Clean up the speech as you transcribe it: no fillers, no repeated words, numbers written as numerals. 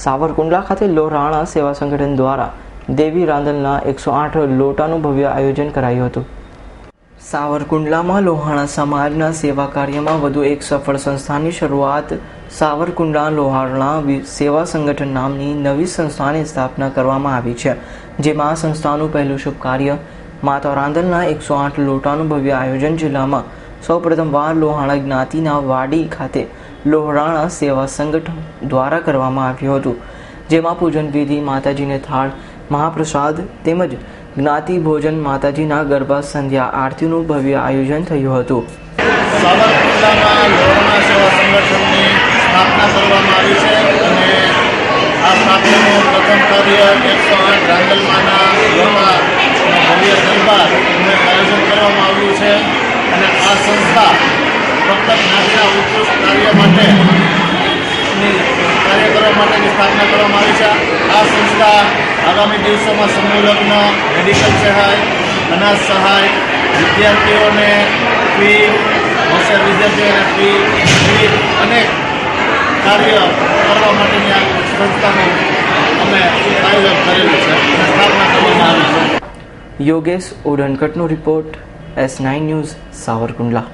સાવરકુંડલા ખાતે લોહાણા સેવા સંગઠન દ્વારા દેવી રાંદલના 108 લોટાનું ભવ્ય આયોજન કરાયું હતું. સાવરકુંડલામાં લોહાણા સમાજના સેવા કાર્યમાં વધુ એક સફળ સંસ્થાની શરૂઆત. સાવરકુંડલા લોહાણા સેવા સંગઠન નામની નવી સંસ્થાની સ્થાપના કરવામાં આવી છે, જેમાં આ સંસ્થાનું પહેલું શુભ કાર્ય માતા રાંદલના 108 લોટાનું ભવ્ય આયોજન જિલ્લામાં સૌપ્રથમવાર લોહાણા જ્ઞાતિના વાડી ખાતે લોહાણા સેવા સંગઠન દ્વારા કરવામાં આવ્યું હતું, જેમાં પૂજન વિધિ, માતાજીને થાળ, મહાપ્રસાદ તેમજ જ્ઞાતિ ભોજન, માતાજીના ગરબા, સંધ્યા આરતીનું ભવ્ય આયોજન થયું હતું. સાવરકુંડલામાં લોહાણા સેવા સંગઠનની સ્થાપના કરવામાં આવી છે અને આ સ્થાપનાનું પ્રથમ કાર્ય 108 રાંદલમાંના લોટાના ભવ્ય દરબારનું આયોજન કરવામાં આવ્યું છે અને આ સંસ્થા ફક્ત જ્ઞાતિના ઉત્કૃષ્ટ કાર્ય કરવા માટેની સ્થાપના કરવામાં આવી છે. આ સંસ્થા આગામી દિવસોમાં સમૂહ લગ્ન, મેડિકલ સહાય, અનાજ સહાય, વિદ્યાર્થીઓને ફી, હોશિયાર વિદ્યાર્થીઓને ફી અનેક કાર્ય કરવા માટેની આ સંસ્થાનું અમે આયોજન કરેલું છે અને સ્થાપના કરવામાં આવી છે. Yogesh ઓડનકટનો report, S9 news, Savarkundla.